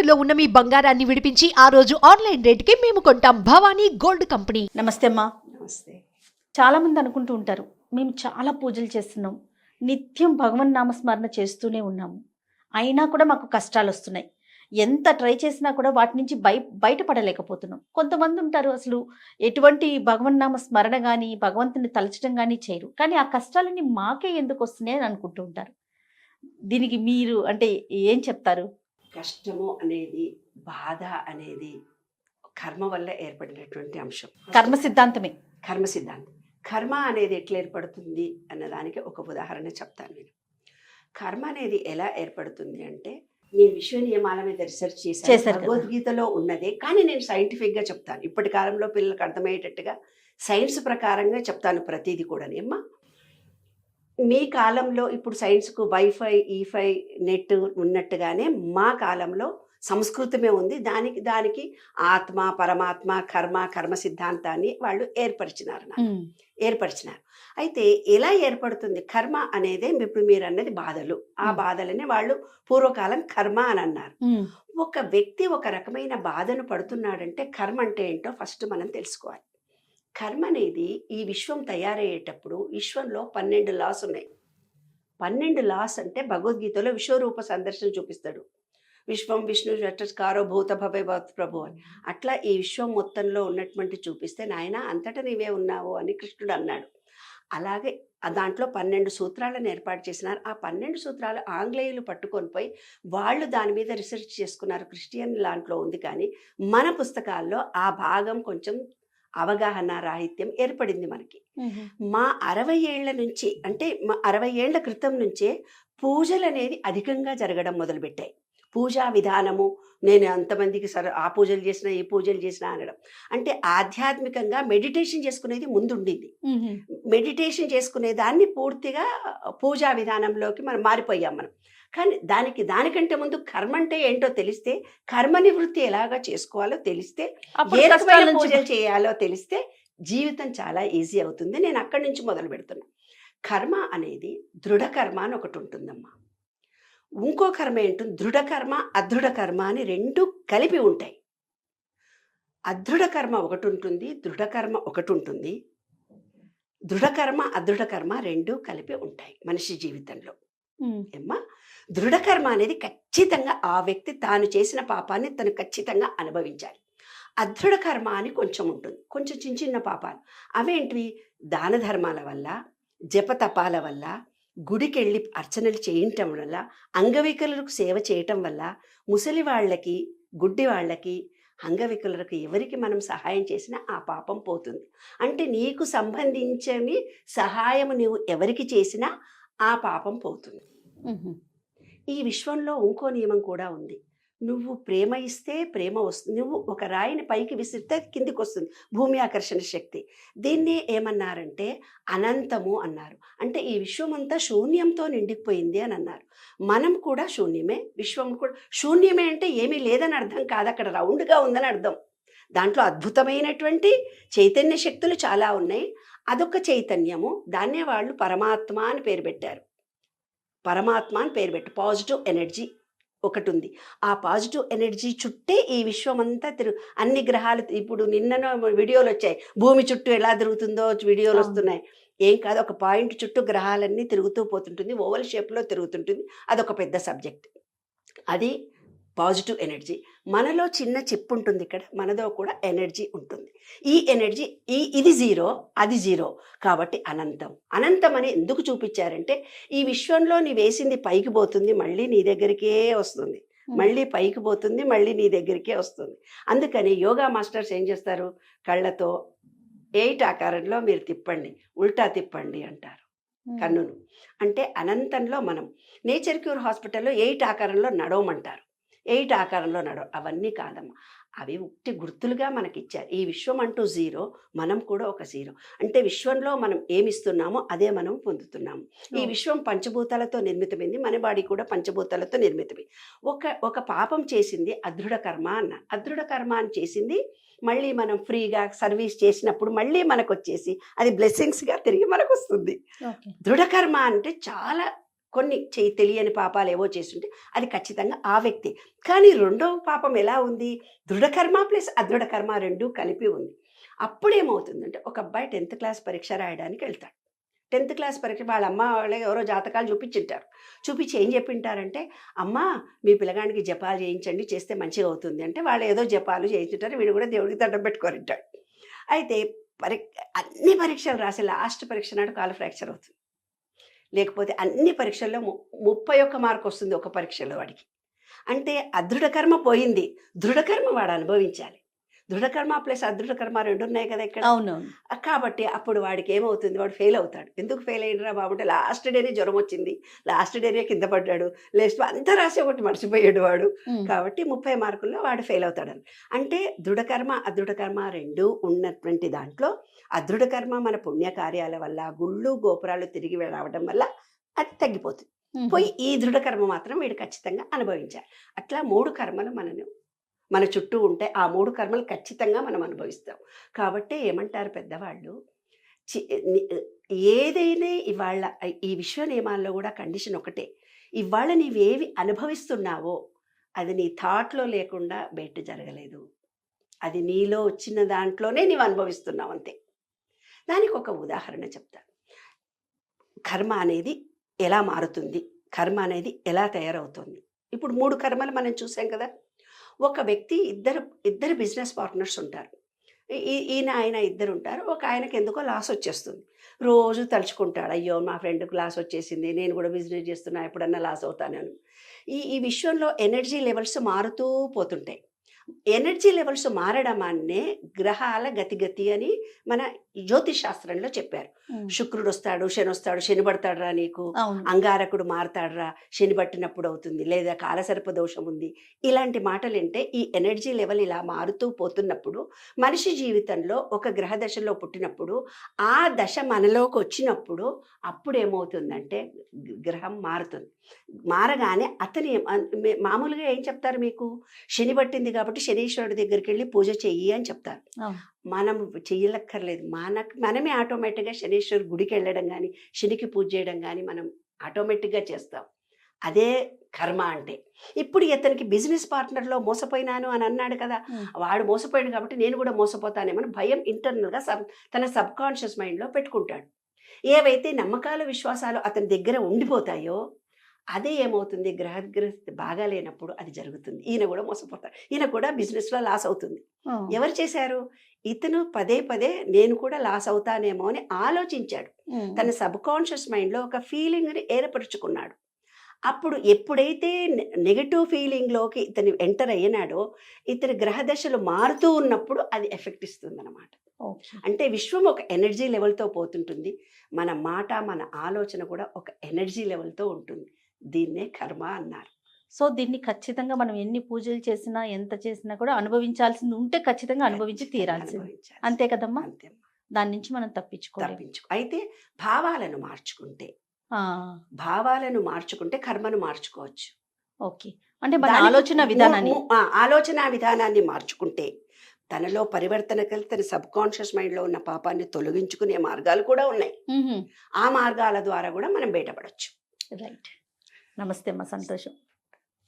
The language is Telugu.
తాకట్టులో ఉన్న మీ బంగారాన్ని విడిపించి ఆ రోజు ఆన్లైన్ రేటుకి మేము కొంటాం. Bhavani gold company. నమస్తే అమ్మా. నమస్తే. చాలామంది అనుకుంటూ ఉంటారు, మేము చాలా పూజలు చేస్తున్నాం, నిత్యం భగవన్ నామస్మరణ చేస్తూనే ఉన్నాము, అయినా కూడా మాకు కష్టాలు వస్తున్నాయి, ఎంత ట్రై చేసినా కూడా వాటి నుంచి బయటపడలేకపోతున్నాం. కొంతమంది ఉంటారు అసలు ఎటువంటి భగవన్ నామ స్మరణ కానీ భగవంతుని తలచడం కానీ చేయరు, కానీ ఆ కష్టాలన్నీ మాకే ఎందుకు వస్తున్నాయి అని అనుకుంటూ ఉంటారు. దీనికి మీరు అంటే ఏం చెప్తారు? కష్టము అనేది, బాధ అనేది కర్మ వల్ల ఏర్పడినటువంటి అంశం. కర్మ సిద్ధాంతమే. కర్మ సిద్ధాంతం. కర్మ అనేది ఎట్లా ఏర్పడుతుంది అన్నదానికి ఒక ఉదాహరణ చెప్తాను నేను. కర్మ అనేది ఎలా ఏర్పడుతుంది అంటే, నేను విశ్వ నియమాల మీద రీసెర్చ్ చేశాను, భగవద్గీతలో ఉన్నదే, కానీ నేను సైంటిఫిక్గా చెప్తాను. ఇప్పటి కాలంలో పిల్లలకు అర్థమయ్యేటట్టుగా సైన్స్ ప్రకారంగా చెప్తాను ప్రతిదీ కూడా. అమ్మా, మీ కాలంలో ఇప్పుడు సైన్స్కు వైఫై, ఈఫై, నెట్ ఉన్నట్టుగానే మా కాలంలో సంస్కృతమే ఉంది. దానికి ఆత్మ, పరమాత్మ, కర్మ సిద్ధాంతాన్ని వాళ్ళు ఏర్పరిచినారు. అయితే ఎలా ఏర్పడుతుంది కర్మ అనేది? ఇప్పుడు మీరు అన్నది బాధలు, ఆ బాధలనే వాళ్ళు పూర్వకాలం కర్మ అని అన్నారు. ఒక వ్యక్తి ఒక రకమైన బాధను పడుతున్నాడంటే కర్మ అంటే ఏంటో ఫస్ట్ మనం తెలుసుకోవాలి. కర్మ అనేది ఈ విశ్వం తయారయ్యేటప్పుడు విశ్వంలో 12 లాస్ ఉన్నాయి. 12 లాస్ అంటే భగవద్గీతలో విశ్వరూప సందర్శన చూపిస్తాడు. విశ్వం విష్ణు చట్టారో భూత భవే ప్రభు అని. అట్లా ఈ విశ్వం మొత్తంలో ఉన్నటువంటి చూపిస్తే నాయన అంతటా నీవే ఉన్నావు అని కృష్ణుడు అన్నాడు. అలాగే దాంట్లో 12 సూత్రాలను ఏర్పాటు చేసినారు. ఆ 12 సూత్రాలు ఆంగ్లేయులు పట్టుకొని పోయి వాళ్ళు దాని మీద రీసెర్చ్ చేసుకున్నారు. క్రిస్టియన్ దాంట్లో ఉంది, కానీ మన పుస్తకాల్లో ఆ భాగం కొంచెం అవగాహన రాహిత్యం ఏర్పడింది మనకి. మా 60 ఏళ్ల నుంచి, అంటే మా 60 ఏళ్ల క్రితం నుంచే పూజలు అనేది అధికంగా జరగడం మొదలుపెట్టాయి. పూజా విధానము, నేను అంతమందికి ఆ పూజలు చేసిన, ఈ పూజలు చేసిన అనడం అంటే ఆధ్యాత్మికంగా మెడిటేషన్ చేసుకునేది ముందు ఉండింది. మెడిటేషన్ చేసుకునే దాన్ని పూర్తిగా పూజా విధానంలోకి మనం మారిపోయాం మనం. కానీ దానికంటే ముందు కర్మ అంటే ఏంటో తెలిస్తే, కర్మ నివృత్తి ఎలాగా చేసుకోవాలో తెలిస్తే, ఏ రకమైన పూజలు చేయాలో తెలిస్తే జీవితం చాలా ఈజీ అవుతుంది. నేను అక్కడి నుంచి మొదలు పెడుతున్నా. కర్మ అనేది దృఢ కర్మ అని ఒకటి ఉంటుందమ్మా. ఇంకో కర్మ ఏంటుంది, దృఢ కర్మ, అదృఢ కర్మ అని 2 కలిపి ఉంటాయి. అదృఢ కర్మ ఒకటి ఉంటుంది, దృఢ కర్మ ఒకటి ఉంటుంది. దృఢ కర్మ, అదృఢ కర్మ 2 కలిపి ఉంటాయి మనిషి జీవితంలో. ఏమ్మా, దృఢకర్మ అనేది ఖచ్చితంగా ఆ వ్యక్తి తాను చేసిన పాపాన్ని తను ఖచ్చితంగా అనుభవించాలి. అదృఢ కర్మ అని కొంచెం ఉంటుంది, కొంచెం చిన్న పాపాలు. అవేంటివి? దాన ధర్మాల వల్ల, జపతపాల వల్ల, గుడికెళ్ళి అర్చనలు చేయటం వల్ల, అంగవికలులకు సేవ చేయటం వల్ల, ముసలి వాళ్ళకి, గుడ్డి వాళ్ళకి, అంగవికలులకు ఎవరికి మనం సహాయం చేసినా ఆ పాపం పోతుంది. అంటే నీకు సంబంధించని సహాయం నువ్వు ఎవరికి చేసినా ఆ పాపం పోతుంది. ఈ విశ్వంలో ఇంకో నియమం కూడా ఉంది. నువ్వు ప్రేమ ఇస్తే ప్రేమ వస్తుంది. నువ్వు ఒక రాయిని పైకి విసిరితే కిందికి వస్తుంది, భూమి ఆకర్షణ శక్తి. దీన్ని ఏమన్నారంటే అనంతము అన్నారు. అంటే ఈ విశ్వం అంతా శూన్యంతో నిండిపోయింది అని అన్నారు. మనం కూడా శూన్యమే, విశ్వం కూడా శూన్యమే. అంటే ఏమీ లేదని అర్థం కాదు, అక్కడ రౌండ్గా ఉందని అర్థం. దాంట్లో అద్భుతమైనటువంటి చైతన్య శక్తులు చాలా ఉన్నాయి. అదొక చైతన్యము, దాన్నే వాళ్ళు పరమాత్మ అని పేరు పెట్టారు. పరమాత్మ అని పేరు పెట్టి పాజిటివ్ ఎనర్జీ ఒకటి ఉంది. ఆ పాజిటివ్ ఎనర్జీ చుట్టే ఈ విశ్వం అంతా అన్ని గ్రహాలు. ఇప్పుడు నిన్న వీడియోలు వచ్చాయి, భూమి చుట్టూ ఎలా తిరుగుతుందో వీడియోలు వస్తున్నాయి. ఏం కాదు, ఒక పాయింట్ చుట్టూ గ్రహాలన్నీ తిరుగుతూ పోతుంటుంది, ఓవల్ షేప్లో తిరుగుతుంటుంది. అదొక పెద్ద సబ్జెక్ట్. అది పాజిటివ్ ఎనర్జీ. మనలో చిన్న చిప్ ఉంటుంది ఇక్కడ, మనదో కూడా ఎనర్జీ ఉంటుంది. ఈ ఎనర్జీ ఇది 0, అది 0, కాబట్టి అనంతం. అనంతం అని ఎందుకు చూపించారంటే, ఈ విశ్వంలో నీ వేసింది పైకి పోతుంది, మళ్ళీ నీ దగ్గరికే వస్తుంది, మళ్ళీ పైకి పోతుంది, మళ్ళీ నీ దగ్గరికే వస్తుంది. అందుకని యోగా మాస్టర్స్ ఏం చేస్తారు, కళ్ళతో 8 ఆకారంలో మీరు తిప్పండి, ఉల్టా తిప్పండి అంటారు కన్నును. అంటే అనంతంలో మనం నేచర్ క్యూర్ హాస్పిటల్లో 8 ఆకారంలో నడవమంటారు. 8 ఆకారంలో అవన్నీ కాదమ్మా, అవి ఉట్టి గుర్తులుగా మనకిచ్చారు. ఈ విశ్వం అంటూ 0, మనం కూడా ఒక 0. అంటే విశ్వంలో మనం ఏమిస్తున్నామో అదే మనం పొందుతున్నాము. ఈ విశ్వం పంచభూతాలతో నిర్మితమైంది, మన బాడీ కూడా పంచభూతాలతో నిర్మితమే. ఒక పాపం చేసింది అదృఢ కర్మ అన్న. అదృఢ కర్మ అని చేసింది మళ్ళీ మనం ఫ్రీగా సర్వీస్ చేసినప్పుడు మళ్ళీ మనకు వచ్చేసి అది బ్లెస్సింగ్స్గా తిరిగి మనకు వస్తుంది. దృఢకర్మ అంటే చాలా కొన్ని తెలియని పాపాలు ఏవో చేస్తుంటే అది ఖచ్చితంగా ఆ వ్యక్తి. కానీ రెండవ పాపం ఎలా ఉంది, దృఢకర్మ ప్లస్ అదృఢకర్మ రెండూ కలిపి ఉంది. అప్పుడేమవుతుందంటే ఒక అబ్బాయి 10th క్లాస్ పరీక్ష రాయడానికి వెళ్తాడు. 10th క్లాస్ పరీక్ష వాళ్ళ అమ్మ వాళ్ళే ఎవరో జాతకాలు చూపించింటారు. చూపించి ఏం చెప్పింటారంటే, అమ్మ మీ పిల్లగానికి జపాలు చేయించండి, చేస్తే మంచిగా అవుతుంది అంటే వాళ్ళు ఏదో జపాలు చేయించుంటారు. వీడు కూడా దేవుడికి దండం పెట్టుకోరింటాడు. అయితే అన్ని పరీక్షలు రాసి లాస్ట్ పరీక్ష నాడు కాలు ఫ్రాక్చర్ అవుతుంది. లేకపోతే అన్ని పరీక్షల్లో 31 మార్కు వస్తుంది ఒక పరీక్షలో వాడికి. అంటే అదృఢకర్మ పోయింది, దృఢకర్మ వాడు అనుభవించాలి. దృఢకర్మ ప్లస్ అదృఢకర్మ రెండు ఉన్నాయి కదా ఇక్కడ. అవునవును. కాబట్టి అప్పుడు వాడికి ఏమవుతుంది, వాడు ఫెయిల్ అవుతాడు. ఎందుకు ఫెయిల్ అయినరా బాబు అంటే లాస్ట్ డేనే జ్వరం వచ్చింది, లాస్ట్ డేనే కింద పడ్డాడు, లేస్ట్ అంతా రాసి ఒకటి మర్చిపోయాడు వాడు. కాబట్టి 30 మార్కుల్లో వాడు ఫెయిల్ అవుతాడని. అంటే దృఢకర్మ అదృఢకర్మ రెండూ ఉన్నటువంటి దాంట్లో అదృఢకర్మ మన పుణ్యకార్యాల వల్ల, గుళ్ళు గోపురాలు తిరిగి రావడం వల్ల అది తగ్గిపోతుంది. పోయి ఈ దృఢకర్మ మాత్రం వీడు ఖచ్చితంగా అనుభవించాలి. అట్లా 3 కర్మలు మన చుట్టూ ఉంటే ఆ 3 కర్మలు ఖచ్చితంగా మనం అనుభవిస్తాం. కాబట్టి ఏమంటారు పెద్దవాళ్ళు, ఏదైనా ఇవాళ ఈ విశ్వ నియమాల్లో కూడా కండిషన్ ఒకటే, ఇవాళ నీవేవి అనుభవిస్తున్నావో అది నీ థాట్లో లేకుండా బయట జరగలేదు, అది నీలో వచ్చిన దాంట్లోనే నీవు అనుభవిస్తున్నావు అంతే. దానికి ఒక ఉదాహరణ చెప్తాను. కర్మ అనేది ఎలా మారుతుంది, కర్మ అనేది ఎలా తయారవుతుంది. ఇప్పుడు 3 కర్మలు మనం చూసాం కదా. ఒక వ్యక్తి ఇద్దరు బిజినెస్ పార్ట్నర్స్ ఉంటారు. ఈయన ఆయన ఇద్దరు ఉంటారు. ఒక ఆయనకి ఎందుకో లాస్ వచ్చేస్తుంది. రోజు తలుచుకుంటాడు, అయ్యో మా ఫ్రెండ్కి లాస్ వచ్చేసింది, నేను కూడా బిజినెస్ చేస్తున్నా, ఎప్పుడన్నా లాస్ అవుతానని. ఈ విశ్వంలో ఎనర్జీ లెవెల్స్ మారుతూ పోతుంటాయి. ఎనర్జీ లెవెల్స్ మారడం అనే గ్రహాల గతిగతి అని మన జ్యోతిష్ శాస్త్రంలో చెప్పారు. శుక్రుడు వస్తాడు, శని వస్తాడు, శని పడతాడురా నీకు, అంగారకుడు మారతాడురా, శని పట్టినప్పుడు అవుతుంది, లేదా కాలసర్ప దోషం ఉంది, ఇలాంటి మాటలు అంటే ఈ ఎనర్జీ లెవెల్ ఇలా మారుతూ పోతున్నప్పుడు మనిషి జీవితంలో ఒక గ్రహ దశలో పుట్టినప్పుడు ఆ దశ మనలోకి వచ్చినప్పుడు అప్పుడు ఏమవుతుందంటే గ్రహం మారుతుంది. మారగానే అతని మామూలుగా ఏం చెప్తారు మీకు, శని పట్టింది కాబట్టి శనీశ్వరుడి దగ్గరికి వెళ్ళి పూజ చెయ్యి అని చెప్తారు. మనం చెయ్యలక్కర్లేదు, మనమే ఆటోమేటిక్గా శనీశ్వరు గుడికి వెళ్ళడం కానీ శనికి పూజ చేయడం కానీ మనం ఆటోమేటిక్గా చేస్తాం. అదే కర్మ అంటే. ఇప్పుడు ఇతనికి బిజినెస్ పార్ట్నర్లో మోసపోయినాను అని అన్నాడు కదా, వాడు మోసపోయాడు కాబట్టి నేను కూడా మోసపోతానేమని భయం ఇంటర్నల్గా తన సబ్ కాన్షియస్ మైండ్లో పెట్టుకుంటాడు. ఏవైతే నమ్మకాలు విశ్వాసాలు అతని దగ్గర ఉండిపోతాయో అదే ఏమవుతుంది, గ్రహస్థితి బాగా లేనప్పుడు అది జరుగుతుంది. ఈయన కూడా మోసపోతాడు, ఈయన కూడా బిజినెస్లో లాస్ అవుతుంది. ఎవరు చేశారు, ఇతను పదే పదే నేను కూడా లాస్ అవుతానేమో అని ఆలోచించాడు. తన సబ్ కాన్షియస్ మైండ్లో ఒక ఫీలింగ్ని ఏర్పరచుకున్నాడు. అప్పుడు ఎప్పుడైతే నెగటివ్ ఫీలింగ్లోకి ఇతను ఎంటర్ అయ్యినాడో ఇతని గ్రహదశలు మారుతూ ఉన్నప్పుడు అది ఎఫెక్ట్ ఇస్తుంది అన్నమాట. అంటే విశ్వం ఒక ఎనర్జీ లెవెల్తో పోతుంటుంది, మన మాట మన ఆలోచన కూడా ఒక ఎనర్జీ లెవెల్తో ఉంటుంది. దీన్నే కర్మ అన్నారు. సో దీన్ని ఖచ్చితంగా మనం ఎన్ని పూజలు చేసినా ఎంత చేసినా కూడా అనుభవించాల్సింది ఉంటే ఖచ్చితంగా అనుభవించి తీరాల్సింది, అంతే కదమ్మా. అంతే, దాని నుంచి మనం తప్పించుకో. అయితే భావాలను మార్చుకుంటే కర్మను మార్చుకోవచ్చు. ఓకే, అంటే మన ఆలోచన విధానాన్ని మార్చుకుంటే తనలో పరివర్తన కలిగి తన సబ్ కాన్షియస్ మైండ్ లో ఉన్న పాపాన్ని తొలగించుకునే మార్గాలు కూడా ఉన్నాయి. ఆ మార్గాల ద్వారా కూడా మనం బయటపడవచ్చు. రైట్. నమస్తే అమ్మా, సంతోషం.